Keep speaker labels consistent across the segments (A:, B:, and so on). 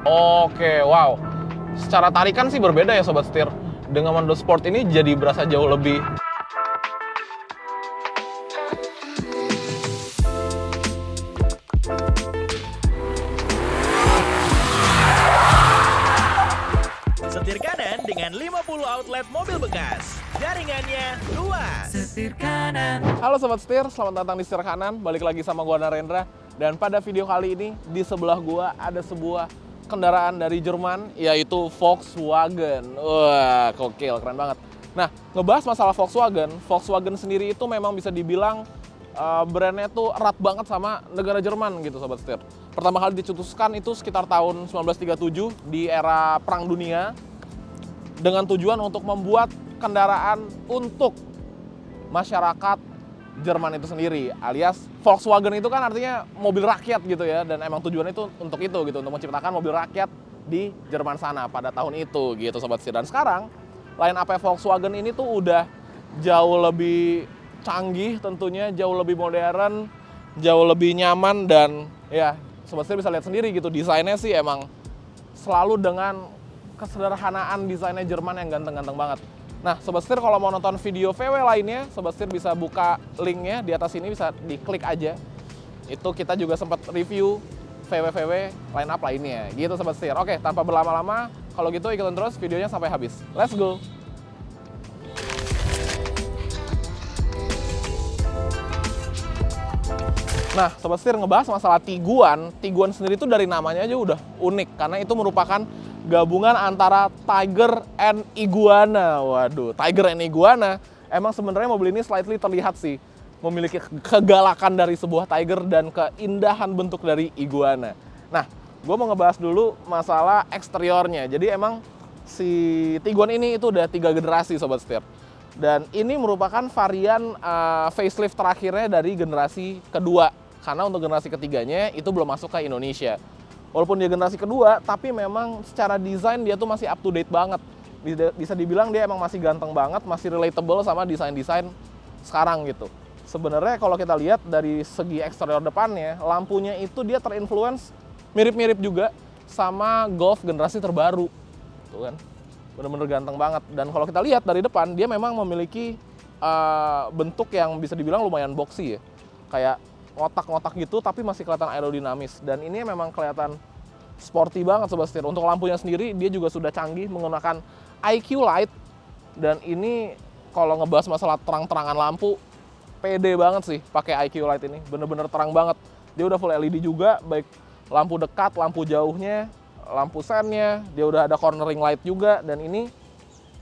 A: Oke, wow. Secara tarikan sih berbeda ya Sobat Setir. Dengan Mondo Sport ini jadi berasa jauh lebih
B: Setir kanan dengan 50 outlet mobil bekas. Jaringannya luas.
C: Setir kanan.
A: Halo Sobat Setir, selamat datang di Setir Kanan. Balik lagi sama gua Narendra. Dan pada video kali ini, di sebelah gua ada sebuah kendaraan dari Jerman, yaitu Volkswagen. Wah, gokil, keren banget. Nah, ngebahas masalah Volkswagen, Volkswagen sendiri itu memang bisa dibilang brandnya tuh erat banget sama negara Jerman gitu Sobat Setir. Pertama kali dicetuskan itu sekitar tahun 1937 di era Perang Dunia dengan tujuan untuk membuat kendaraan untuk masyarakat Jerman itu sendiri, alias Volkswagen itu kan artinya mobil rakyat gitu ya, dan emang tujuannya itu untuk menciptakan mobil rakyat di Jerman sana pada tahun itu gitu Sobat Setir. Dan sekarang line up Volkswagen ini tuh udah jauh lebih canggih tentunya, jauh lebih modern, jauh lebih nyaman, dan ya Sobat Setir bisa lihat sendiri gitu, desainnya sih emang selalu dengan kesederhanaan desainnya Jerman yang ganteng-ganteng banget. Nah, Sobat Setir kalau mau nonton video VW lainnya, Sobat Setir bisa buka linknya di atas ini, bisa diklik aja. Itu kita juga sempat review VW-VW line up lainnya, gitu Sobat Setir. Oke, tanpa berlama-lama, kalau gitu ikutin terus videonya sampai habis. Let's go! Nah, Sobat Setir ngebahas masalah Tiguan. Tiguan sendiri itu dari namanya aja udah unik, karena itu merupakan gabungan antara Tiger and Iguana. Waduh, Tiger and Iguana. Emang sebenarnya mobil ini slightly terlihat sih memiliki kegalakan dari sebuah Tiger dan keindahan bentuk dari Iguana. Nah, gue mau ngebahas dulu masalah eksteriornya. Jadi emang si Tiguan ini itu udah 3 generasi Sobat Setir. Dan ini merupakan varian facelift terakhirnya dari generasi kedua. Karena untuk generasi ketiganya itu belum masuk ke Indonesia. Walaupun dia generasi kedua, tapi memang secara desain dia tuh masih up to date banget. Bisa dibilang dia emang masih ganteng banget, masih relatable sama desain-desain sekarang gitu. Sebenarnya kalau kita lihat dari segi eksterior depannya, lampunya itu dia terinfluence mirip-mirip juga sama Golf generasi terbaru. Tuh kan, bener-bener ganteng banget. Dan kalau kita lihat dari depan, dia memang memiliki bentuk yang bisa dibilang lumayan boxy ya. Kayak ngotak-ngotak gitu, tapi masih kelihatan aerodinamis. Dan ini memang kelihatan sporty banget Sobat Setir. Untuk lampunya sendiri, dia juga sudah canggih menggunakan IQ Light. Dan ini kalau ngebahas masalah terang-terangan lampu, pede banget sih pakai IQ Light ini. Bener-bener terang banget. Dia udah full LED juga, baik lampu dekat, lampu jauhnya, lampu sennya. Dia udah ada cornering light juga. Dan ini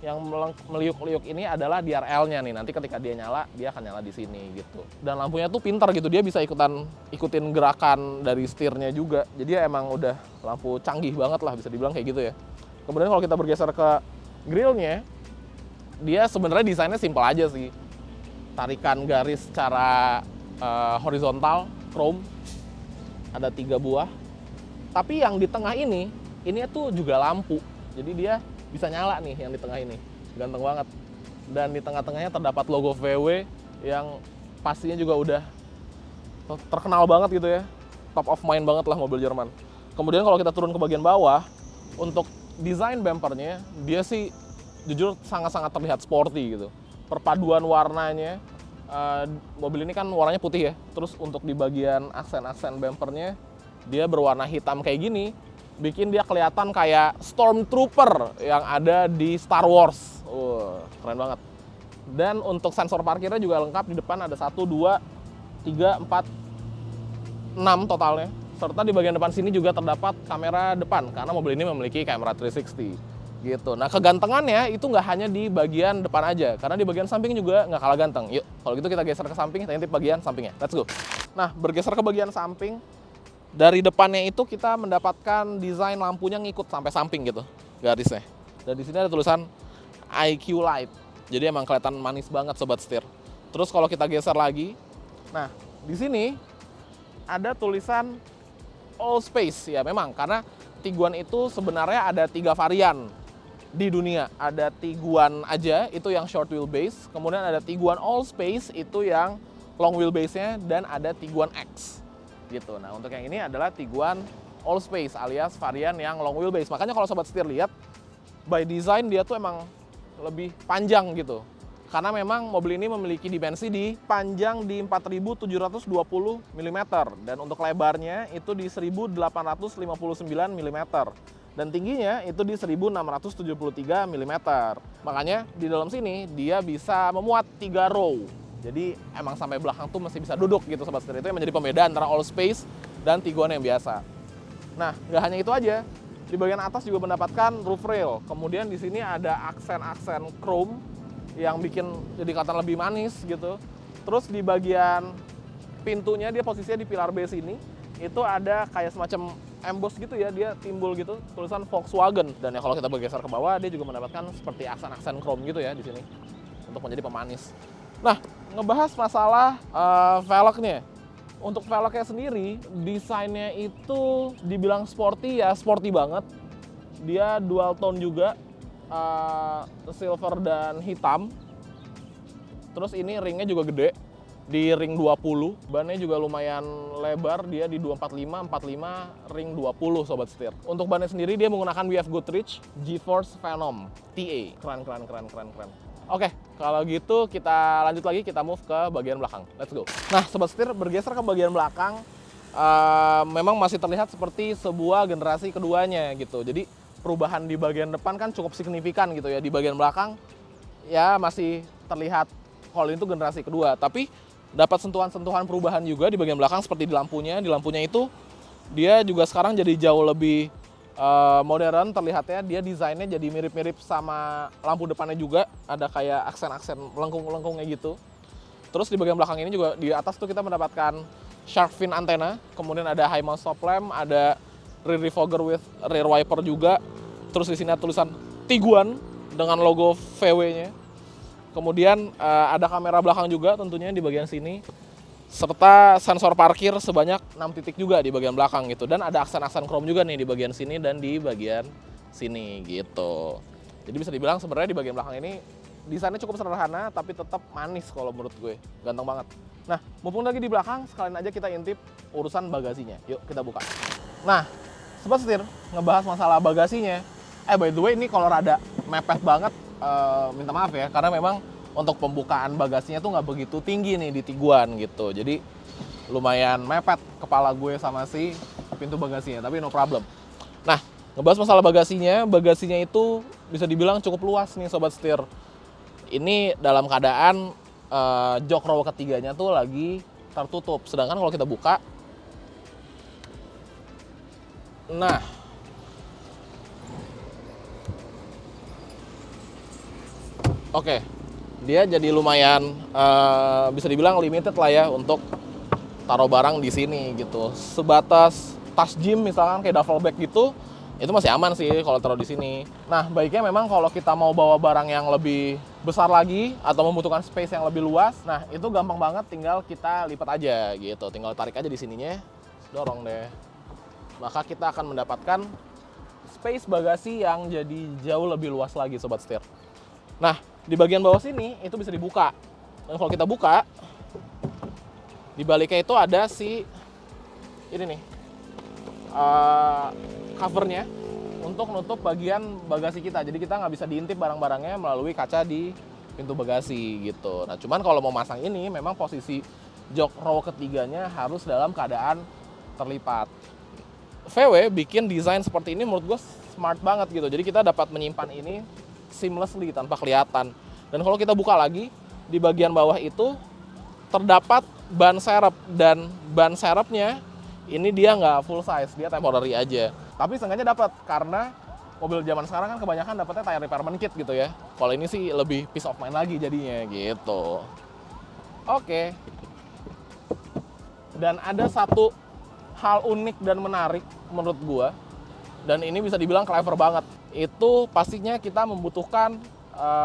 A: yang meliuk-liuk ini adalah DRL-nya nih. Nanti ketika dia nyala, dia akan nyala di sini gitu. Dan lampunya tuh pintar gitu, dia bisa ikutin gerakan dari setirnya juga. Jadi ya emang udah lampu canggih banget lah, bisa dibilang kayak gitu ya. Kemudian kalau kita bergeser ke grillnya, dia sebenarnya desainnya simpel aja sih. Tarikan garis secara horizontal, chrome, ada 3 buah. Tapi yang di tengah ini tuh juga lampu. Jadi dia bisa nyala nih yang di tengah ini, ganteng banget. Dan di tengah-tengahnya terdapat logo VW yang pastinya juga udah terkenal banget gitu ya, top of mind banget lah mobil Jerman. Kemudian kalau kita turun ke bagian bawah, untuk desain bumpernya, dia sih jujur sangat-sangat terlihat sporty gitu. Perpaduan warnanya, mobil ini kan warnanya putih ya, terus untuk di bagian aksen-aksen bumpernya, dia berwarna hitam kayak gini, bikin dia kelihatan kayak Stormtrooper yang ada di Star Wars. Keren banget. Dan untuk sensor parkirnya juga lengkap. Di depan ada 1, 2, 3, 4, 6 totalnya. Serta di bagian depan sini juga terdapat kamera depan, karena mobil ini memiliki kamera 360 gitu. Nah, kegantengannya itu nggak hanya di bagian depan aja, karena di bagian samping juga nggak kalah ganteng. Yuk, kalau gitu kita geser ke samping, kita intip bagian sampingnya. Let's go. Nah, bergeser ke bagian samping, dari depannya itu kita mendapatkan desain lampunya ngikut sampai samping gitu garisnya. Dan di sini ada tulisan IQ Light. Jadi emang kelihatan manis banget Sobat Setir. Terus kalau kita geser lagi, nah di sini ada tulisan All Space. Ya memang karena Tiguan itu sebenarnya ada 3 varian di dunia. Ada Tiguan aja itu yang short wheelbase, kemudian ada Tiguan All Space itu yang long wheelbase-nya, dan ada Tiguan X gitu. Nah, untuk yang ini adalah Tiguan all space alias varian yang long wheelbase. Makanya kalau sobat setir lihat, by design dia tuh emang lebih panjang gitu. Karena memang mobil ini memiliki dimensi di panjang di 4.720 mm dan untuk lebarnya itu di 1.859 mm dan tingginya itu di 1.673 mm. Makanya di dalam sini dia bisa memuat 3 row. Jadi emang sampai belakang tuh masih bisa duduk gitu sobat setir. Itu yang menjadi pembeda antara all space dan Tiguan yang biasa. Nah, nggak hanya itu aja. Di bagian atas juga mendapatkan roof rail. Kemudian di sini ada aksen-aksen chrome yang bikin jadi kelihatan lebih manis gitu. Terus di bagian pintunya dia posisinya di pilar base ini itu ada kayak semacam emboss gitu ya, dia timbul gitu tulisan Volkswagen. Dan ya kalau kita bergeser ke bawah dia juga mendapatkan seperti aksen-aksen chrome gitu ya di sini untuk menjadi pemanis. Nah, ngebahas masalah velgnya. Untuk velgnya sendiri desainnya itu dibilang sporty ya, sporty banget. Dia dual tone juga. Silver dan hitam. Terus ini ringnya juga gede di ring 20, bannya juga lumayan lebar, dia di 245 45 ring 20 sobat setir. Untuk bannya sendiri dia menggunakan WF Goodrich GeForce Phenom TA. Keren. Oke, kalau gitu kita lanjut lagi, kita move ke bagian belakang. Let's go. Nah, sobat setir bergeser ke bagian belakang, memang masih terlihat seperti sebuah generasi keduanya gitu. Jadi perubahan di bagian depan kan cukup signifikan gitu ya. Di bagian belakang ya masih terlihat kalau itu generasi kedua, tapi dapat sentuhan-sentuhan perubahan juga di bagian belakang seperti di lampunya. Di lampunya itu dia juga sekarang jadi jauh lebih modern terlihatnya. Dia desainnya jadi mirip-mirip sama lampu depannya juga, ada kayak aksen-aksen lengkung-lengkungnya gitu. Terus di bagian belakang ini juga di atas tuh kita mendapatkan shark fin antena, kemudian ada high mount stop lamp, ada rear defogger with rear wiper juga. Terus di sini ada tulisan Tiguan dengan logo VW-nya. Kemudian ada kamera belakang juga tentunya di bagian sini. Serta sensor parkir sebanyak 6 titik juga di bagian belakang gitu. Dan ada aksen-aksen chrome juga nih di bagian sini dan di bagian sini gitu. Jadi bisa dibilang sebenarnya di bagian belakang ini desainnya cukup sederhana tapi tetap manis kalau menurut gue. Ganteng banget. Nah, mumpung lagi di belakang, sekalian aja kita intip urusan bagasinya. Yuk kita buka. Nah, sobat setir, ngebahas masalah bagasinya. By the way, ini kalau rada mepet banget, minta maaf ya, karena memang untuk pembukaan bagasinya tuh nggak begitu tinggi nih di Tiguan gitu. Jadi lumayan mepet kepala gue sama si pintu bagasinya, tapi no problem. Nah, ngebahas masalah bagasinya itu bisa dibilang cukup luas nih sobat setir. Ini dalam keadaan jok row ketiganya tuh lagi tertutup. Sedangkan kalau kita buka, nah, oke, dia jadi lumayan bisa dibilang limited lah ya untuk taruh barang di sini gitu. Sebatas tas gym misalkan kayak duffel bag gitu, itu masih aman sih kalau taruh di sini. Nah, baiknya memang kalau kita mau bawa barang yang lebih besar lagi atau membutuhkan space yang lebih luas, nah itu gampang banget, tinggal kita lipat aja gitu. Tinggal tarik aja di sininya, dorong deh. Maka kita akan mendapatkan space bagasi yang jadi jauh lebih luas lagi sobat setir. Nah, di bagian bawah sini itu bisa dibuka. Dan kalau kita buka, di baliknya itu ada si ini nih covernya untuk nutup bagian bagasi kita. Jadi kita nggak bisa diintip barang-barangnya melalui kaca di pintu bagasi gitu. Nah, cuman kalau mau masang ini memang posisi jok row ketiganya harus dalam keadaan terlipat. VW bikin desain seperti ini menurut gue smart banget gitu. Jadi kita dapat menyimpan ini seamlessly tanpa kelihatan. Dan kalau kita buka lagi, di bagian bawah itu terdapat ban serep, dan ban serepnya ini dia nggak full size, dia temporary aja. Tapi seenggaknya dapat, karena mobil zaman sekarang kan kebanyakan dapatnya tire repairment kit gitu ya. Kalau ini sih lebih peace of mind lagi jadinya gitu. Oke. Dan ada satu hal unik dan menarik menurut gua, dan ini bisa dibilang clever banget. Itu pastinya kita membutuhkan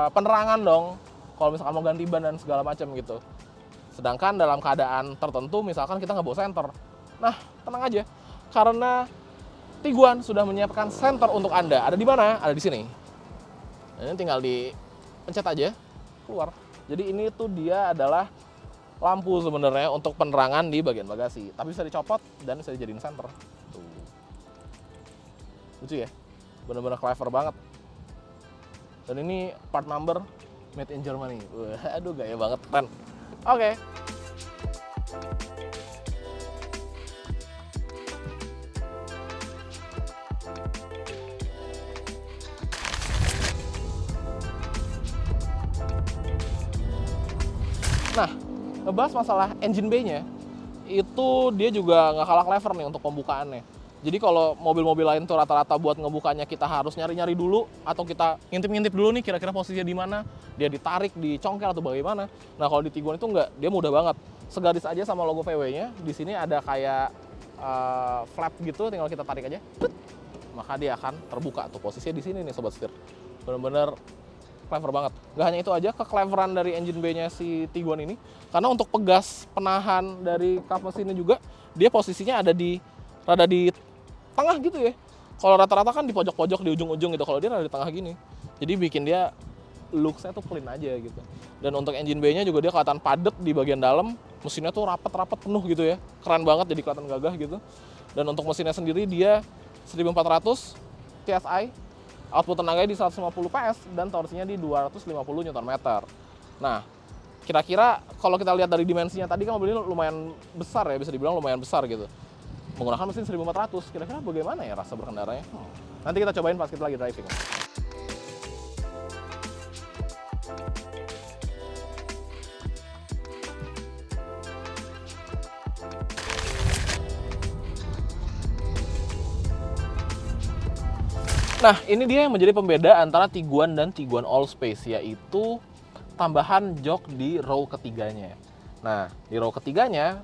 A: penerangan dong kalau misalkan mau ganti ban dan segala macam gitu. Sedangkan dalam keadaan tertentu misalkan kita nggak bawa senter, nah tenang aja, karena Tiguan sudah menyiapkan senter untuk Anda. Ada di mana? Ada di sini. Ini tinggal dipencet aja, keluar. Jadi ini tuh dia adalah lampu sebenarnya untuk penerangan di bagian bagasi, tapi bisa dicopot dan bisa dijadiin senter. Tuh. Lucu ya, bener-bener clever banget. Dan ini part number made in Germany. Wah, aduh gaya banget, keren. Oke. Nah, ngebahas masalah engine bay-nya, itu dia juga nggak kalah clever nih untuk pembukaannya. Jadi kalau mobil-mobil lain tuh rata-rata buat ngebukanya kita harus nyari-nyari dulu, atau kita ngintip-ngintip dulu nih kira-kira posisinya di mana, dia ditarik, dicongkel atau bagaimana. Nah kalau di Tiguan itu nggak, dia mudah banget. Segaris aja sama logo VW-nya, di sini ada kayak flap gitu, tinggal kita tarik aja, maka dia akan terbuka tuh posisinya di sini nih sobat setir. Bener-bener clever banget. Gak hanya itu aja, kecleveran dari engine bay-nya si Tiguan ini, karena untuk pegas penahan dari kap mesinnya juga, dia posisinya rada di tengah gitu ya. Kalau rata-rata kan di pojok-pojok, di ujung-ujung gitu. Kalau dia rada di tengah gini, jadi bikin dia looks-nya tuh clean aja gitu. Dan untuk engine bay-nya juga dia kelihatan padat di bagian dalam, mesinnya tuh rapet-rapet penuh gitu ya. Keren banget, jadi kelihatan gagah gitu. Dan untuk mesinnya sendiri dia 1400 TSI, output tenaganya di 150 PS dan torsinya di 250 Nm. Nah, kira-kira kalau kita lihat dari dimensinya tadi kan mobil ini lumayan besar ya, bisa dibilang lumayan besar gitu. Menggunakan mesin 1400, kira-kira bagaimana ya rasa berkendaranya? Nanti kita cobain pas kita lagi driving. Nah, ini dia yang menjadi pembeda antara Tiguan dan Tiguan Allspace, yaitu tambahan jok di row ketiganya. Nah, di row ketiganya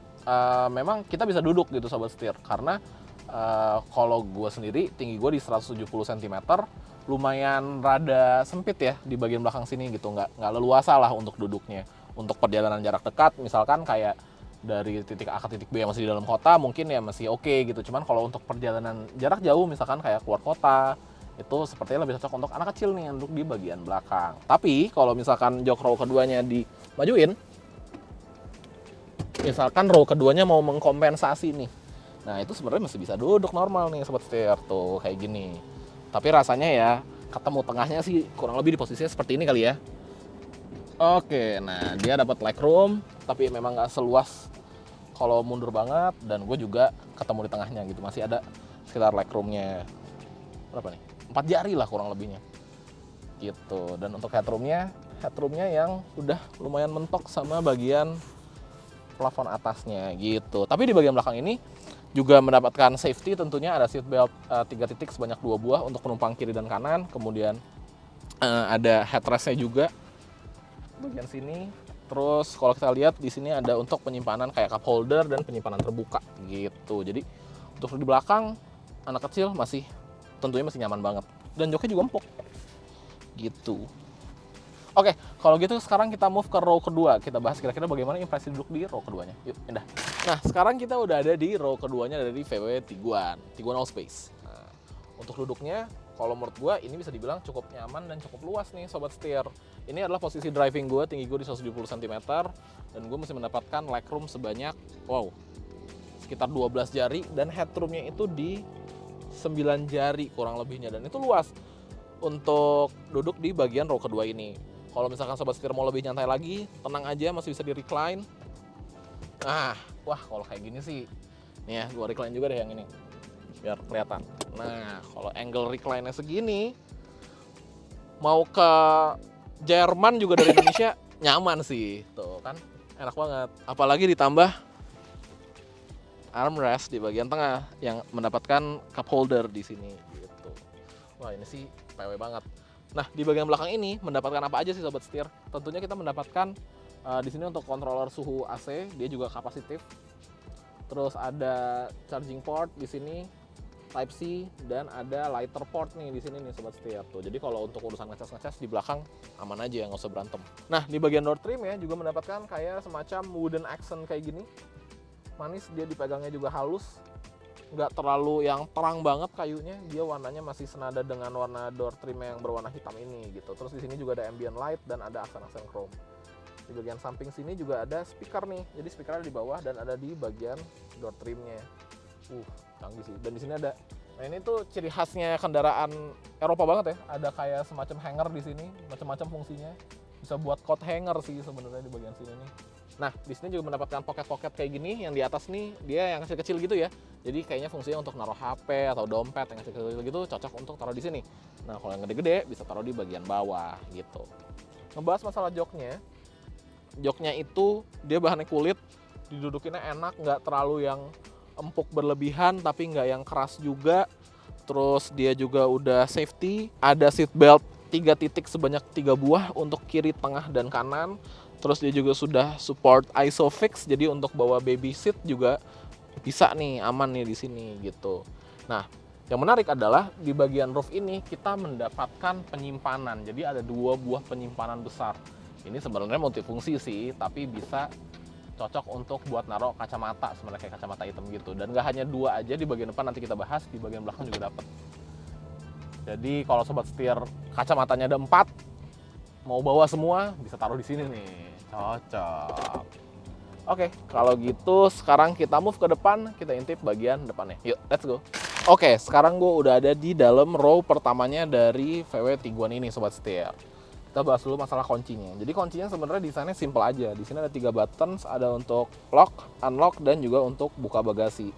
A: memang kita bisa duduk gitu sobat setir, karena kalau gue sendiri tinggi gue di 170 cm, lumayan rada sempit ya di bagian belakang sini gitu, nggak leluasa lah untuk duduknya. Untuk perjalanan jarak dekat, misalkan kayak dari titik A ke titik B yang masih di dalam kota, mungkin ya masih oke gitu. Cuman kalau untuk perjalanan jarak jauh, misalkan kayak keluar kota, itu sepertinya lebih cocok untuk anak kecil nih yang duduk di bagian belakang. Tapi kalau misalkan jok row keduanya dimajuin, misalkan row keduanya mau mengkompensasi nih, nah itu sebenarnya masih bisa duduk normal nih sobat setir tuh kayak gini. Tapi rasanya ya ketemu tengahnya sih kurang lebih di posisinya seperti ini kali ya. Oke, nah dia dapat legroom, tapi memang nggak seluas kalau mundur banget, dan gue juga ketemu di tengahnya gitu, masih ada sekitar legroomnya berapa nih? 4 jari lah kurang lebihnya gitu. Dan untuk headroomnya yang udah lumayan mentok sama bagian plafon atasnya gitu. Tapi di bagian belakang ini juga mendapatkan safety, tentunya ada seat belt 3 titik sebanyak 2 buah untuk penumpang kiri dan kanan. Kemudian ada headrestnya juga bagian sini. Terus kalau kita lihat di sini ada untuk penyimpanan kayak cup holder dan penyimpanan terbuka gitu. Jadi untuk di belakang anak kecil tentunya masih nyaman banget, dan joknya juga empuk gitu. Oke, kalau gitu sekarang kita move ke row kedua. Kita bahas kira-kira bagaimana impresi duduk di row keduanya. Yuk, pindah. Nah, sekarang kita udah ada di row keduanya dari VW Tiguan Allspace. Nah, untuk duduknya, kalau menurut gue ini bisa dibilang cukup nyaman dan cukup luas nih sobat setir. Ini adalah posisi driving gue, tinggi gue di 170 cm, dan gue masih mendapatkan legroom sebanyak, sekitar 12 jari, dan headroomnya itu di 9 jari kurang lebihnya, dan itu luas untuk duduk di bagian row kedua ini. Kalau misalkan sobat setir mau lebih nyantai lagi, tenang aja, masih bisa di recline. Nah, kalau kayak gini sih, nih ya, gua recline juga deh yang ini, biar kelihatan. Nah, kalau angle recline-nya segini, mau ke Jerman juga dari Indonesia nyaman sih, tuh kan, enak banget. Apalagi ditambah armrest di bagian tengah yang mendapatkan cup holder di sini gitu. Wah, ini sih PW banget. Nah, di bagian belakang ini mendapatkan apa aja sih sobat setir? Tentunya kita mendapatkan di sini untuk controller suhu AC, dia juga kapasitif. Terus ada charging port di sini, Type C, dan ada lighter port nih di sini nih sobat setir tuh. Jadi kalau untuk urusan ngecas di belakang aman aja, nggak usah berantem. Nah, di bagian door trim ya juga mendapatkan kayak semacam wooden accent kayak gini. Manis, dia dipegangnya juga halus, nggak terlalu yang terang banget kayunya, dia warnanya masih senada dengan warna door trim yang berwarna hitam ini gitu. Terus di sini juga ada ambient light dan ada aksen-aksen chrome. Di bagian samping sini juga ada speaker nih, jadi speaker ada di bawah dan ada di bagian door trimnya. Canggih sih. Dan di sini ada Nah ini tuh ciri khasnya kendaraan Eropa banget ya. Ada kayak semacam hanger di sini, macam-macam fungsinya. Bisa buat coat hanger sih sebenarnya di bagian sini nih. Nah di sini juga mendapatkan pocket-pocket kayak gini. Yang di atas nih dia yang kecil-kecil gitu ya. Jadi kayaknya fungsinya untuk naruh HP atau dompet yang kecil-kecil gitu cocok untuk taruh di sini. Nah kalau yang gede-gede bisa taruh di bagian bawah gitu. Ngebahas masalah joknya. Joknya itu dia bahannya kulit, didudukinnya enak, nggak terlalu yang empuk berlebihan tapi nggak yang keras juga. Terus dia juga udah safety, ada seat belt 3 titik sebanyak 3 buah untuk kiri, tengah, dan kanan. Terus dia juga sudah support ISOFIX, jadi untuk bawa baby seat juga bisa nih, aman nih di sini gitu. Nah, yang menarik adalah di bagian roof ini kita mendapatkan penyimpanan. Jadi ada 2 buah penyimpanan besar. Ini sebenarnya multifungsi sih, tapi bisa cocok untuk buat naruh kacamata, sebenarnya kayak kacamata hitam gitu. Dan nggak hanya 2 aja di bagian depan, nanti kita bahas, di bagian belakang juga dapat. Jadi kalau sobat setir kacamatanya ada 4, mau bawa semua bisa taruh di sini nih, cocok. Oke, kalau gitu sekarang kita move ke depan, kita intip bagian depannya. Yuk, let's go. Oke, sekarang gue udah ada di dalam row pertamanya dari VW Tiguan ini, sobat setir. Kita bahas dulu masalah kuncinya. Jadi kuncinya sebenarnya desainnya simple aja. Di sini ada 3 buttons, ada untuk lock, unlock, dan juga untuk buka bagasi.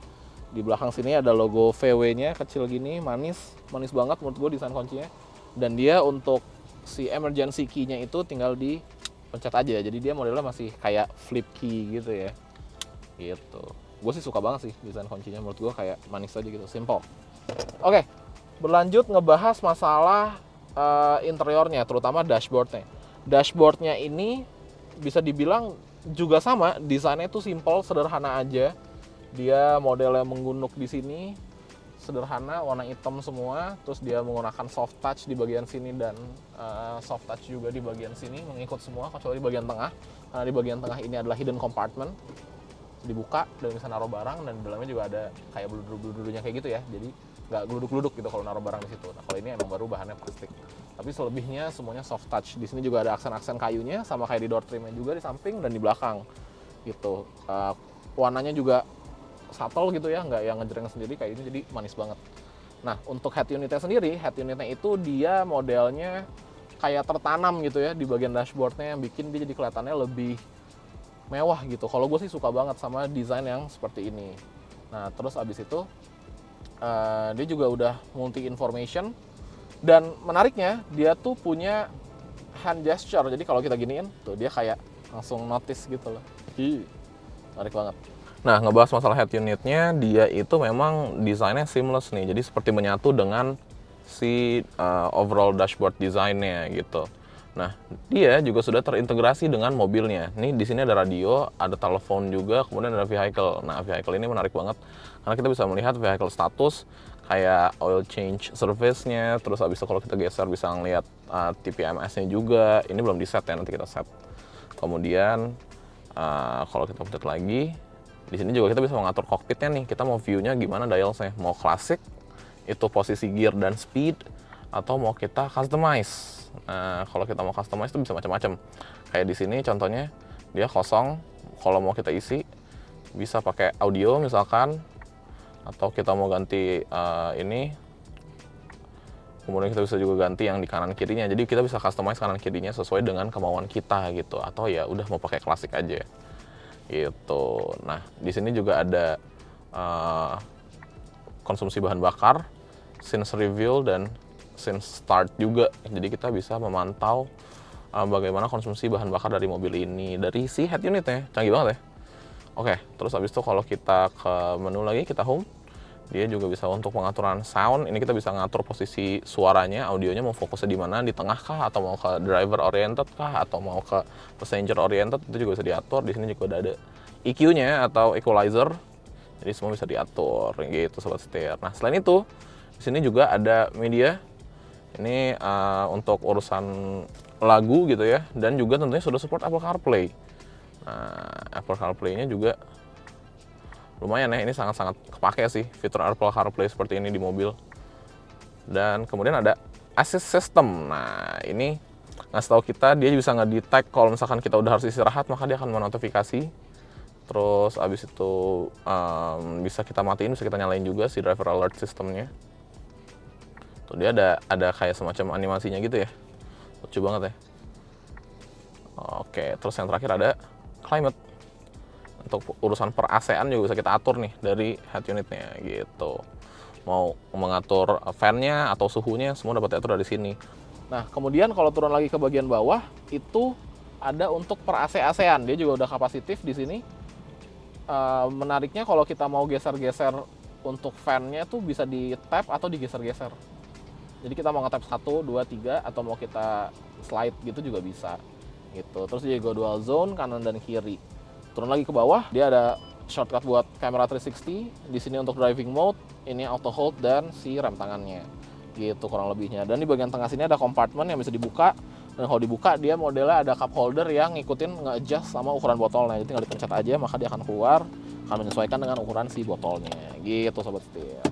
A: Di belakang sini ada logo VW-nya kecil gini, manis banget menurut gue desain kuncinya. Dan dia untuk si emergency key-nya itu tinggal dipencet aja. Jadi dia modelnya masih kayak flip key gitu ya. Gitu. Gue sih suka banget sih desain kuncinya, menurut gue kayak manis aja gitu, simple. Oke, berlanjut ngebahas masalah interiornya, terutama dashboardnya. Dashboardnya ini bisa dibilang juga sama, desainnya itu simple, sederhana aja. Dia modelnya menggunuk di sini, sederhana, warna hitam semua. Terus dia menggunakan soft touch di bagian sini dan soft touch juga di bagian sini, mengikut semua kecuali di bagian tengah. Karena di bagian tengah ini adalah hidden compartment, dibuka dan bisa naruh barang, dan di dalamnya juga ada kayak bludur-bludurnya kayak gitu ya. Jadi nggak geluduk-geluduk gitu kalau naruh barang di situ. Nah kalau ini emang baru bahannya plastik. Tapi selebihnya semuanya soft touch. Di sini juga ada aksen-aksen kayunya, sama kayak di door trimnya juga di samping dan di belakang gitu. Warnanya juga subtle gitu ya, nggak yang ngejreng sendiri kayak ini, jadi manis banget. Nah untuk head unitnya sendiri, head unitnya itu dia modelnya kayak tertanam gitu ya di bagian dashboardnya, yang bikin dia jadi kelihatannya lebih mewah gitu. Kalau gue sih suka banget sama desain yang seperti ini. Nah terus abis itu dia juga udah multi information, dan menariknya dia tuh punya hand gesture. Jadi kalau kita giniin tuh dia kayak langsung notice gitu loh. Menarik banget. Nah, ngebahas masalah head unitnya, dia itu memang desainnya seamless nih. Jadi seperti menyatu dengan si overall dashboard desainnya gitu. Nah, dia juga sudah terintegrasi dengan mobilnya. Nih di sini ada radio, ada telepon juga, kemudian ada vehicle. Nah, vehicle ini menarik banget karena kita bisa melihat vehicle status, kayak oil change service-nya. Terus abis itu kalau kita geser bisa ngeliat TPMS-nya juga. Ini belum di set ya, nanti kita set. Kemudian kalau kita update lagi, di sini juga kita bisa mengatur cockpitnya nih. Kita mau view-nya gimana dialsnya, mau klasik, itu posisi gear dan speed, atau mau kita customize. Nah, kalau kita mau customize itu bisa macam-macam. Kayak di sini contohnya dia kosong, kalau mau kita isi bisa pakai audio misalkan, atau kita mau ganti ini, kemudian kita bisa juga ganti yang di kanan kirinya. Jadi kita bisa customize kanan kirinya sesuai dengan kemauan kita gitu. Atau ya udah mau pakai klasik aja gitu. Nah di sini juga ada konsumsi bahan bakar, since reveal, dan since start juga. Jadi kita bisa memantau bagaimana konsumsi bahan bakar dari mobil ini dari si head unitnya. Canggih banget ya. Oke, terus habis itu kalau kita ke menu lagi, kita home, dia juga bisa untuk pengaturan sound. Ini kita bisa ngatur posisi suaranya, audionya mau fokusnya di mana, di tengah kah, atau mau ke driver oriented kah, atau mau ke passenger oriented, itu juga bisa diatur. Di sini juga ada EQ-nya atau equalizer. Jadi semua bisa diatur gitu sobat setir. Nah, selain itu di sini juga ada media. Ini untuk urusan lagu gitu ya, dan juga tentunya sudah support Apple CarPlay. Nah, Apple CarPlay-nya juga lumayan ya, ini sangat-sangat kepake sih fitur Apple CarPlay seperti ini di mobil. Dan kemudian ada assist system. Nah, ini ngasih tahu kita, dia bisa nge-detect kalau misalkan kita udah harus istirahat, maka dia akan menotifikasi Terus abis itu bisa kita matiin, bisa kita nyalain juga si driver alert systemnya. Tuh dia ada kayak semacam animasinya gitu ya, lucu banget ya. Oke, terus yang terakhir ada climate. Untuk urusan per AC-an juga bisa kita atur nih dari head unitnya gitu. Mau mengatur fan-nya atau suhunya semua dapat diatur dari sini. Nah, kemudian kalau turun lagi ke bagian bawah itu ada untuk per AC-AC-an. Dia juga udah kapasitif di sini. Menariknya kalau kita mau geser-geser untuk fan-nya tuh bisa di tap atau digeser-geser. Jadi kita mau nge-tap 1, 2, 3 atau mau kita slide gitu juga bisa. Gitu. Terus dia juga dual zone kanan dan kiri. Turun lagi ke bawah, dia ada shortcut buat kamera 360. Di sini untuk driving mode, ini auto hold dan si rem tangannya. Gitu kurang lebihnya. Dan di bagian tengah sini ada compartment yang bisa dibuka. Dan kalau dibuka dia modelnya ada cup holder yang ngikutin nge-adjust sama ukuran botolnya. Jadi tinggal dipencet aja maka dia akan keluar, akan menyesuaikan dengan ukuran si botolnya. Gitu sobat setir.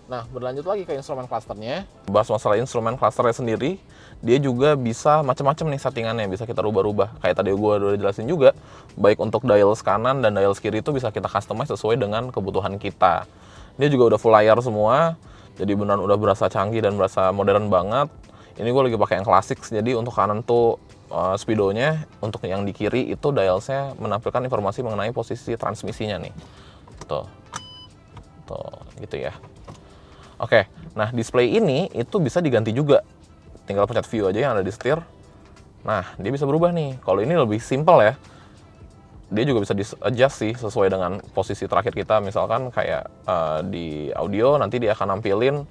A: Nah, berlanjut lagi ke instrumen clusternya. Bahas masalah instrumen clusternya sendiri, dia juga bisa macam-macam nih settingannya, bisa kita rubah-rubah. Kayak tadi gue udah jelasin juga, baik untuk dials kanan dan dials kiri itu bisa kita customize sesuai dengan kebutuhan kita. Dia juga udah full layar semua, jadi beneran udah berasa canggih dan berasa modern banget. Ini gue lagi pakai yang klasik, jadi untuk kanan tuh speedonya, untuk yang di kiri itu dialsnya menampilkan informasi mengenai posisi transmisinya nih. Tuh, gitu ya. Oke, nah display ini itu bisa diganti juga. Tinggal pencet view aja yang ada di setir. Nah, dia bisa berubah nih. Kalau ini lebih simple ya. Dia juga bisa di-adjust sih sesuai dengan posisi terakhir kita. Misalkan kayak di audio nanti dia akan nampilin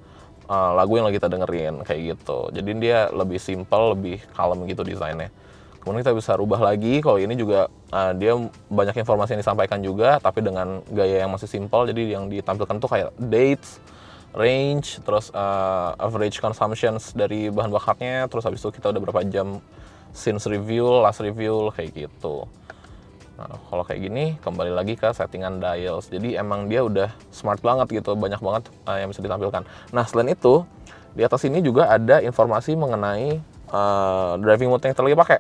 A: lagu yang lagi kita dengerin kayak gitu. Jadi dia lebih simple, lebih kalem gitu desainnya. Kemudian kita bisa rubah lagi. Kalau ini juga dia banyak informasi yang disampaikan juga, tapi dengan gaya yang masih simple. Jadi yang ditampilkan tuh kayak dates, range, terus average consumptions dari bahan bakarnya, terus habis itu kita udah berapa jam since review, last review, kayak gitu. Nah, kalau kayak gini, kembali lagi ke settingan dials. Jadi emang dia udah smart banget gitu, banyak banget yang bisa ditampilkan. Nah, selain itu, di atas ini juga ada informasi mengenai driving mode yang kita lagi pakai.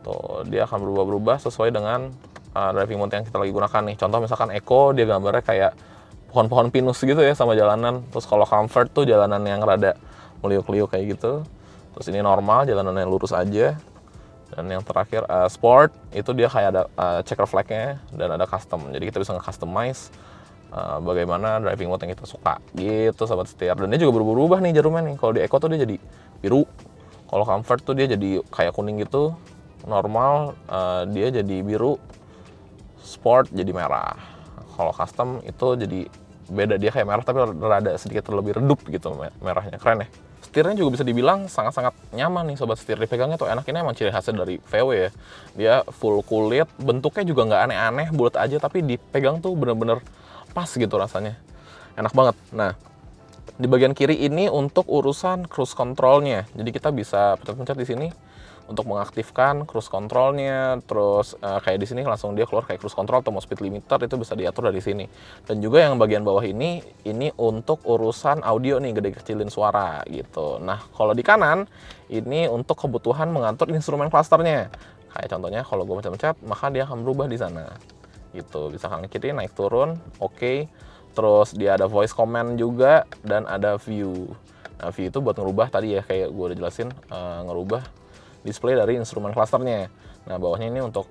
A: Tuh, dia akan berubah-berubah sesuai dengan driving mode yang kita lagi gunakan nih. Contoh misalkan Eco, dia gambarnya kayak pohon-pohon pinus gitu ya sama jalanan. Terus kalau Comfort tuh jalanan yang rada meliuk-liuk kayak gitu. Terus ini normal, jalanan yang lurus aja. Dan yang terakhir Sport, itu dia kayak ada checker flag-nya dan ada custom. Jadi kita bisa nge-customize bagaimana driving mode yang kita suka gitu sobat setir. Dan dia juga berubah-ubah nih jarumnya nih. Kalau di Eco tuh dia jadi biru. Kalau Comfort tuh dia jadi kayak kuning gitu. Normal dia jadi biru. Sport jadi merah. Kalau custom itu jadi beda, dia kayak merah tapi rada sedikit lebih redup gitu merahnya. Keren ya. Setirnya juga bisa dibilang sangat-sangat nyaman nih sobat setir. Dipegangnya tuh enak, ini emang ciri khasnya dari VW ya. Dia full kulit, bentuknya juga nggak aneh-aneh, bulat aja, tapi dipegang tuh bener-bener pas gitu rasanya. Enak banget. Nah, di bagian kiri ini untuk urusan cruise controlnya. Jadi kita bisa pencet-pencet di sini untuk mengaktifkan cruise controlnya. Terus kayak di sini langsung dia keluar kayak cruise control atau mau speed limiter, itu bisa diatur dari sini. Dan juga yang bagian bawah ini untuk urusan audio nih, gede kecilin suara gitu. Nah, kalau di kanan ini untuk kebutuhan mengatur instrumen clusternya. Kayak contohnya kalau gue pencet-pencet, maka dia akan berubah di sana. Gitu, bisa kanan kiri naik turun, oke. Terus dia ada voice command juga dan ada view. Nah, view itu buat ngerubah tadi ya, kayak gue udah jelasin, ngerubah display dari instrumen clusternya. Nah, bawahnya ini untuk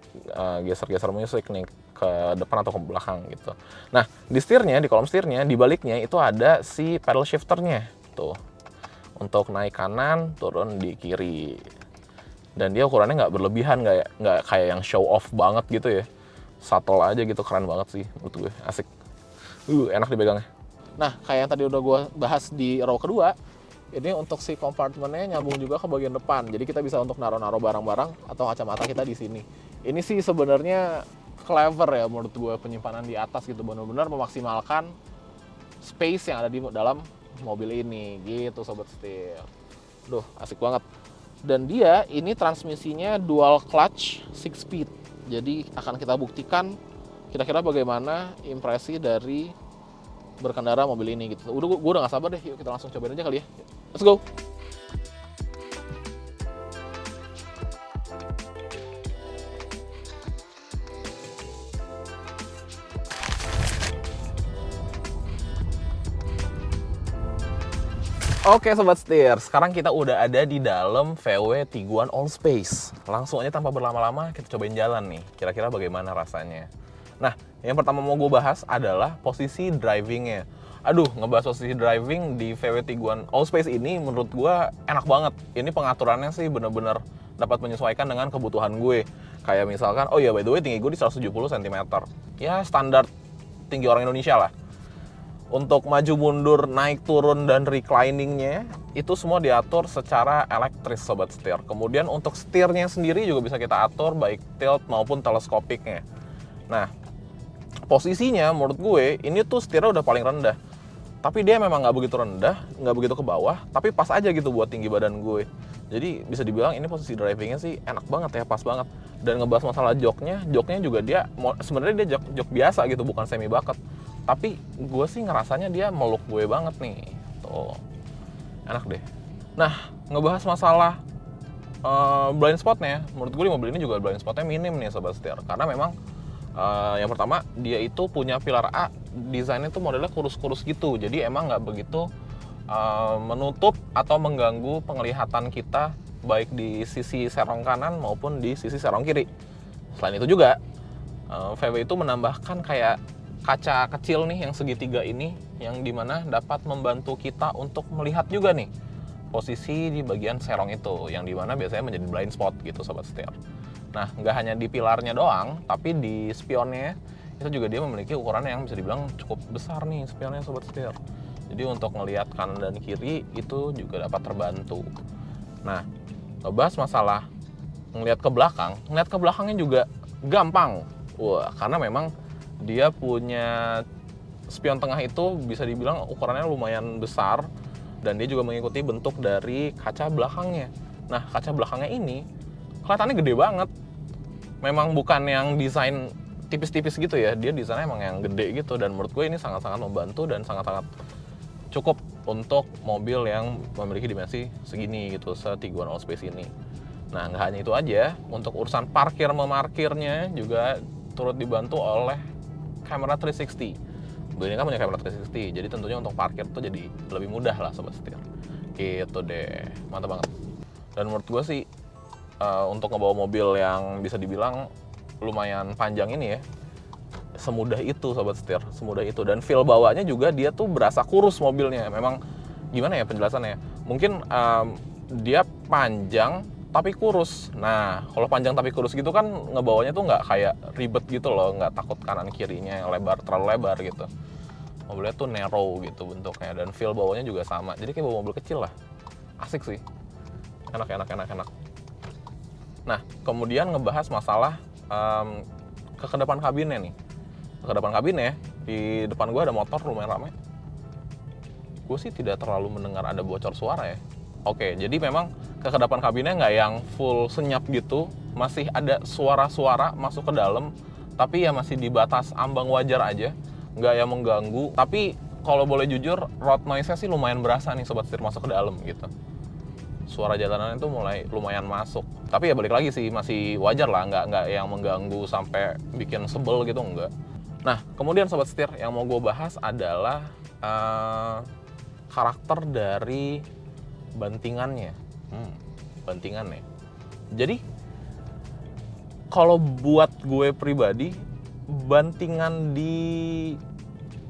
A: geser-geser musik nih ke depan atau ke belakang gitu. Nah, di setirnya, di kolom setirnya, di baliknya itu ada si pedal shifternya tuh. Untuk naik kanan, turun di kiri. Dan dia ukurannya nggak berlebihan, nggak kayak yang show off banget gitu ya. Subtle aja gitu, keren banget sih menurut gue, asik. Enak dipegangnya. Nah, kayak yang tadi udah gue bahas di row kedua, ini untuk si kompartemennya nyambung juga ke bagian depan. Jadi kita bisa untuk naruh-naruh barang-barang atau kacamata kita di sini. Ini sih sebenarnya clever ya menurut gue, penyimpanan di atas gitu, benar-benar memaksimalkan space yang ada di dalam mobil ini gitu sobat setir. Duh, asik banget. Dan dia ini transmisinya dual clutch 6 speed. Jadi akan kita buktikan kira-kira bagaimana impresi dari berkendara mobil ini gitu. Gue udah gak sabar deh, yuk kita langsung cobain aja kali ya. Let's go. Oke Sobat Setir, sekarang kita udah ada di dalam VW Tiguan Allspace. Langsung aja tanpa berlama-lama kita cobain jalan nih, kira-kira bagaimana rasanya. Nah, yang pertama mau gue bahas adalah posisi drivingnya. Aduh, ngebahas posisi driving di VW Tiguan Allspace ini menurut gue enak banget. Ini pengaturannya sih bener-bener dapat menyesuaikan dengan kebutuhan gue. Kayak misalkan, oh ya by the way tinggi gue di 170 cm. Ya standar tinggi orang Indonesia lah. Untuk maju mundur, naik turun, dan recliningnya itu semua diatur secara elektris Sobat Setir. Kemudian untuk setirnya sendiri juga bisa kita atur baik tilt maupun teleskopiknya. Nah, posisinya menurut gue ini tuh setirnya udah paling rendah. Tapi dia memang nggak begitu rendah, nggak begitu ke bawah, tapi pas aja gitu buat tinggi badan gue. Jadi bisa dibilang ini posisi drivingnya sih enak banget ya, pas banget. Dan ngebahas masalah joknya juga dia sebenarnya dia jok biasa gitu, bukan semi bucket. Tapi gue sih ngerasanya dia meluk gue banget nih. Tuh, enak deh. Nah, ngebahas masalah blind spotnya, menurut gue di mobil ini juga blind spotnya minim nih Sobat Setir. Karena memang yang pertama, dia itu punya pilar A, desainnya tuh modelnya kurus-kurus gitu. Jadi emang nggak begitu menutup atau mengganggu penglihatan kita baik di sisi serong kanan maupun di sisi serong kiri. Selain itu juga, VW itu menambahkan kayak kaca kecil nih yang segitiga ini, yang dimana dapat membantu kita untuk melihat juga nih posisi di bagian serong itu, yang dimana biasanya menjadi blind spot gitu Sobat Setir. Nah, nggak hanya di pilarnya doang, tapi di spionnya itu juga dia memiliki ukuran yang bisa dibilang cukup besar nih spionnya Sobat Setir. Jadi untuk ngelihat kanan dan kiri itu juga dapat terbantu. Nah, ngebahas masalah ngelihat ke belakangnya juga gampang. Wah, karena memang dia punya spion tengah itu bisa dibilang ukurannya lumayan besar, dan dia juga mengikuti bentuk dari kaca belakangnya. Nah, kaca belakangnya ini kelihatannya gede banget. Memang bukan yang desain tipis-tipis gitu ya, dia desainnya emang yang gede gitu, dan menurut gue ini sangat-sangat membantu dan sangat-sangat cukup untuk mobil yang memiliki dimensi segini gitu, se-Tiguan Allspace ini. Nah, nggak hanya itu aja, untuk urusan parkir-memarkirnya juga turut dibantu oleh kamera 360. Mobil ini kan punya kamera 360, jadi tentunya untuk parkir tuh jadi lebih mudah lah Sobat Setir. Gitu deh, mantap banget. Dan menurut gue sih, untuk ngebawa mobil yang bisa dibilang lumayan panjang ini ya, semudah itu Sobat Setir, semudah itu. Dan feel bawanya juga dia tuh berasa kurus mobilnya. Memang gimana ya penjelasannya? Mungkin dia panjang tapi kurus. Nah, kalau panjang tapi kurus gitu kan ngebawanya tuh nggak kayak ribet gitu loh, nggak takut kanan kirinya yang lebar, terlalu lebar gitu. Mobilnya tuh narrow gitu bentuknya, dan feel bawanya juga sama. Jadi kayak bawa mobil kecil lah. Asik sih. Enak. Nah, kemudian ngebahas masalah ke depan kabinnya nih. Ke depan kabinnya, di depan gue ada motor lumayan ramai. Gue sih tidak terlalu mendengar ada bocor suara ya. Oke, jadi memang ke depan kabinnya nggak yang full senyap gitu, masih ada suara-suara masuk ke dalam, tapi ya masih di batas ambang wajar aja, nggak yang mengganggu. Tapi kalau boleh jujur, road noise-nya sih lumayan berasa nih Sobat Setir masuk ke dalam gitu. Suara jalanan itu mulai lumayan masuk. Tapi ya balik lagi sih, masih wajar lah, nggak yang mengganggu sampai bikin sebel gitu, enggak. Nah, kemudian Sobat Setir, yang mau gue bahas adalah karakter dari bantingannya. Bantingannya. Jadi, kalau buat gue pribadi, bantingan di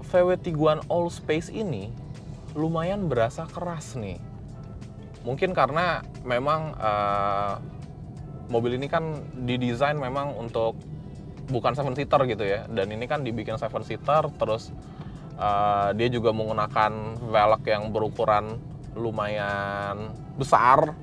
A: VW Tiguan Allspace ini lumayan berasa keras nih. Mungkin karena memang mobil ini kan didesain memang untuk bukan 7-seater gitu ya, dan ini kan dibikin 7-seater, terus dia juga menggunakan velg yang berukuran lumayan besar,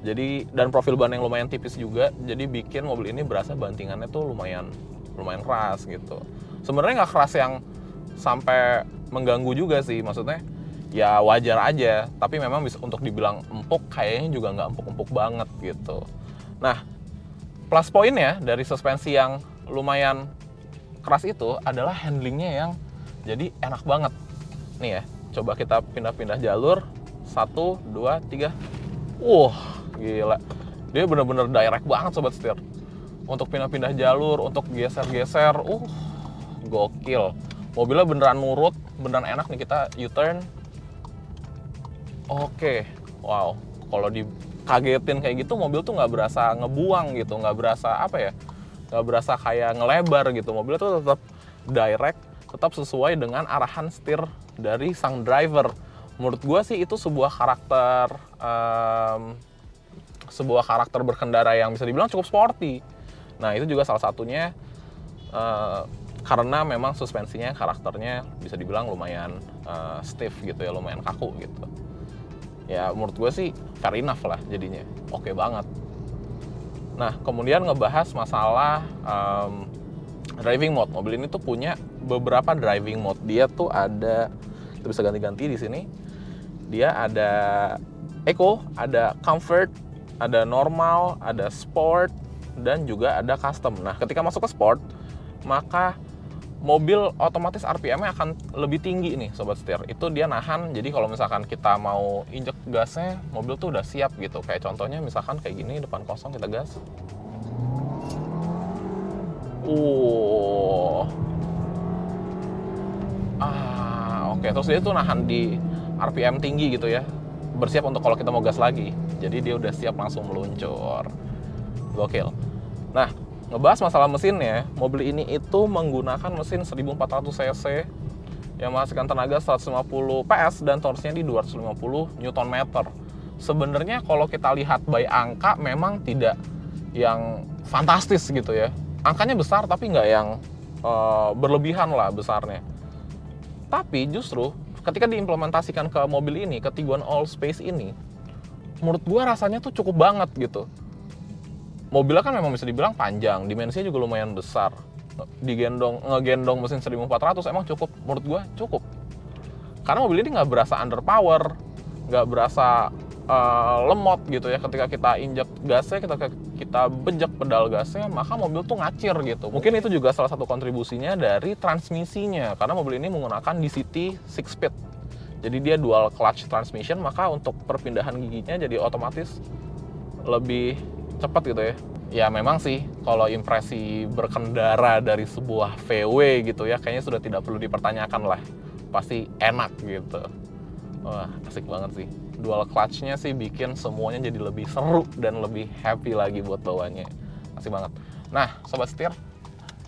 A: jadi dan profil ban yang lumayan tipis juga, jadi bikin mobil ini berasa bantingannya tuh lumayan keras gitu. Sebenarnya nggak keras yang sampai mengganggu juga sih, maksudnya ya wajar aja, tapi memang bisa untuk dibilang empuk kayaknya juga nggak empuk-empuk banget gitu. Nah, plus poinnya dari suspensi yang lumayan keras itu adalah handlingnya yang jadi enak banget. Nih ya, coba kita pindah-pindah jalur. 1, 2, 3. Gila. Dia bener-bener direct banget Sobat Setir. Untuk pindah-pindah jalur, untuk geser-geser, gokil. Mobilnya beneran nurut, beneran enak nih. Kita U-turn. Oke, wow. Kalau dikagetin kayak gitu, mobil tuh nggak berasa ngebuang gitu, nggak berasa apa ya, nggak berasa kayak ngelebar gitu. Mobilnya tuh tetap direct, tetap sesuai dengan arahan setir dari sang driver. Menurut gua sih itu sebuah karakter berkendara yang bisa dibilang cukup sporty. Nah itu juga salah satunya karena memang suspensinya karakternya bisa dibilang lumayan stiff gitu ya, lumayan kaku gitu. Ya menurut gue sih fair enough lah jadinya, oke banget. Nah kemudian ngebahas masalah driving mode. Mobil ini tuh punya beberapa driving mode. Dia tuh ada, kita bisa ganti-ganti di sini. Dia ada Eco, ada Comfort, ada Normal, ada Sport, dan juga ada Custom. Nah ketika masuk ke Sport, maka mobil otomatis RPM-nya akan lebih tinggi nih sobat setir. Itu dia nahan, jadi kalau misalkan kita mau injek gasnya, mobil tuh udah siap gitu. Kayak contohnya misalkan kayak gini, depan kosong kita gas. Oke. Terus dia tuh nahan di RPM tinggi gitu ya. Bersiap untuk kalau kita mau gas lagi. Jadi dia udah siap langsung meluncur. Gokil. Nah, ngebahas masalah mesinnya, mobil ini itu menggunakan mesin 1400 cc yang menghasilkan tenaga 150 PS dan torsinya di 250 Nm. Sebenarnya kalau kita lihat by angka memang tidak yang fantastis gitu ya. Angkanya besar tapi nggak yang berlebihan lah besarnya. Tapi justru ketika diimplementasikan ke mobil ini, ke Tiguan Allspace ini, menurut gua rasanya tuh cukup banget gitu. Mobilnya kan memang bisa dibilang panjang, dimensinya juga lumayan besar. Ngegendong mesin 1400 emang cukup, menurut gua cukup. Karena mobil ini nggak berasa underpower, nggak berasa lemot gitu ya. Ketika kita injek gasnya, kita bejek pedal gasnya, maka mobil tuh ngacir gitu. Mungkin itu juga salah satu kontribusinya dari transmisinya, karena mobil ini menggunakan DCT 6-speed. Jadi dia dual clutch transmission, maka untuk perpindahan giginya jadi otomatis lebih cepat gitu ya. Ya memang sih kalau impresi berkendara dari sebuah VW gitu ya, kayaknya sudah tidak perlu dipertanyakan lah. Pasti enak gitu. Wah, asik banget sih. Dual clutch-nya sih bikin semuanya jadi lebih seru dan lebih happy lagi buat bawanya. Asik banget. Nah, sobat setir,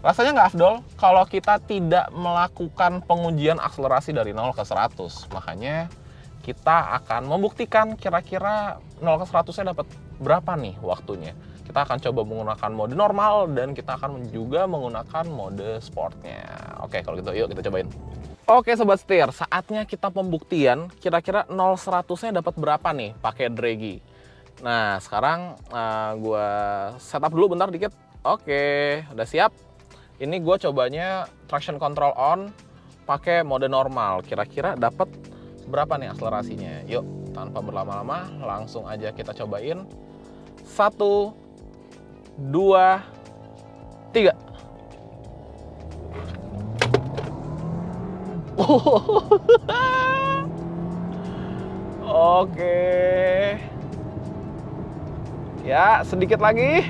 A: rasanya nggak afdol kalau kita tidak melakukan pengujian akselerasi dari 0 ke 100. Makanya kita akan membuktikan kira-kira 0 ke 100-nya dapat berapa nih waktunya. Kita akan coba menggunakan mode normal dan kita akan juga menggunakan mode sportnya. Oke, kalau gitu yuk kita cobain. Oke sobat setir, saatnya kita pembuktian kira-kira 0-100-nya dapat berapa nih pakai Dragy. Nah, sekarang gue setup dulu bentar dikit. Oke, udah siap. Ini gue cobanya traction control on pakai mode normal. Kira-kira dapat berapa nih akselerasinya? Yuk, tanpa berlama-lama langsung aja kita cobain. 1, 2, 3. Oke. Ya, sedikit lagi.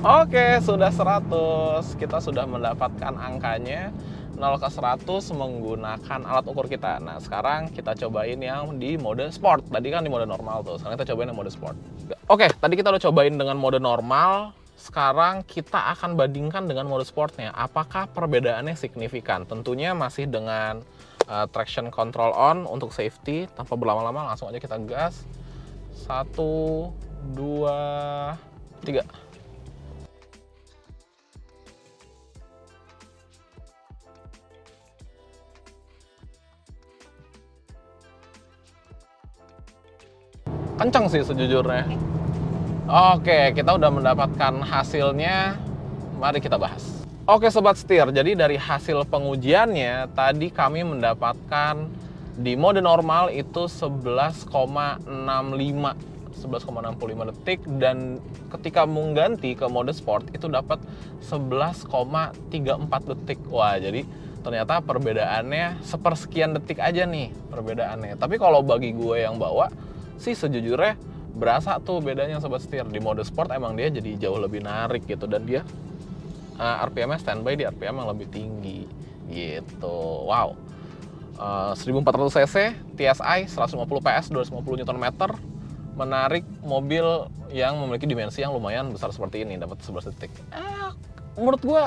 A: Oke, sudah 100. Kita sudah mendapatkan angkanya 0 ke 100 menggunakan alat ukur kita. Nah, sekarang kita cobain yang di mode sport. Tadi kan di mode normal tuh. Sekarang kita cobain yang mode sport. Oke, tadi kita udah cobain dengan mode normal. Sekarang kita akan bandingkan dengan mode sportnya. Apakah perbedaannya signifikan? Tentunya masih dengan traction control on untuk safety. Tanpa berlama-lama langsung aja kita gas. 1, 2, 3. Kenceng sih sejujurnya. Oke, kita udah mendapatkan hasilnya. Mari kita bahas. Oke sobat setir, jadi dari hasil pengujiannya tadi kami mendapatkan di mode normal itu 11,65 detik, dan ketika mengganti ke mode sport itu dapat 11,34 detik. Wah, jadi ternyata perbedaannya sepersekian detik aja nih perbedaannya. Tapi kalau bagi gue yang bawa sih sejujurnya berasa tuh bedanya sobat setir. Di mode sport emang dia jadi jauh lebih narik gitu, dan dia RPM-nya standby di RPM yang lebih tinggi gitu. Wow, 1400 cc, TSI, 150 PS, 250 Nm, menarik mobil yang memiliki dimensi yang lumayan besar seperti ini, dapat 11 detik. Menurut gue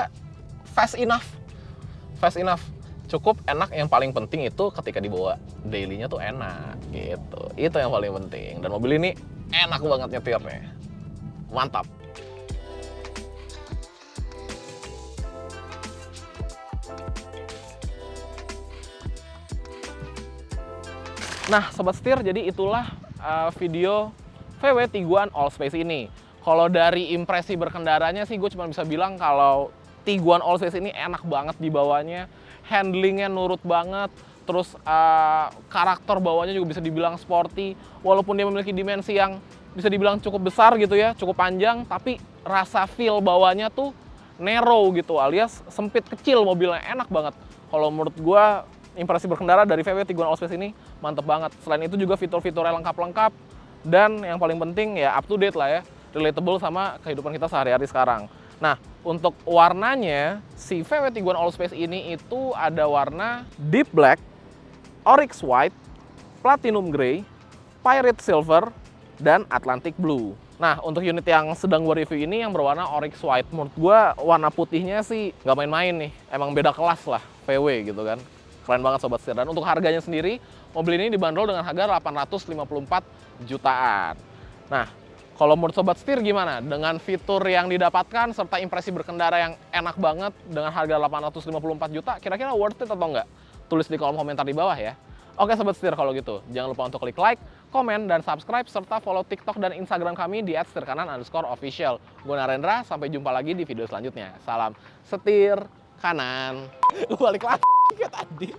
A: fast enough, cukup enak. Yang paling penting itu ketika dibawa daily-nya tuh enak gitu, itu yang paling penting. Dan mobil ini enak banget nyetirnya, mantap. Nah, Sobat Setir, jadi itulah video VW Tiguan Allspace ini. Kalau dari impresi berkendaranya sih, gue cuma bisa bilang kalau Tiguan Allspace ini enak banget dibawanya, handlingnya nurut banget, terus karakter bawahnya juga bisa dibilang sporty, walaupun dia memiliki dimensi yang bisa dibilang cukup besar gitu ya, cukup panjang, tapi rasa feel bawahnya tuh narrow gitu, alias sempit kecil mobilnya, enak banget. Kalau menurut gue, impresi berkendara dari VW Tiguan Allspace ini mantep banget. Selain itu juga fitur-fiturnya lengkap-lengkap, dan yang paling penting ya up to date lah ya, relatable sama kehidupan kita sehari-hari sekarang. Nah, untuk warnanya, si VW Tiguan Allspace ini itu ada warna Deep Black, Oryx White, Platinum Grey, Pirate Silver, dan Atlantic Blue. Nah, untuk unit yang sedang gue review ini yang berwarna Oryx White, menurut gue warna putihnya sih nggak main-main nih. Emang beda kelas lah VW gitu kan. Keren banget Sobat Setir. Dan untuk harganya sendiri, mobil ini dibanderol dengan harga 854 jutaan. Nah, kalau menurut Sobat Setir gimana? Dengan fitur yang didapatkan serta impresi berkendara yang enak banget dengan harga 854 juta, kira-kira worth it atau enggak? Tulis di kolom komentar di bawah ya. Oke Sobat Setir, kalau gitu jangan lupa untuk klik like, komen, dan subscribe, serta follow TikTok dan Instagram kami di @setirkanan_official. Gue Narendra, sampai jumpa lagi di video selanjutnya. Salam setir kanan. Balik lagi ke tadi.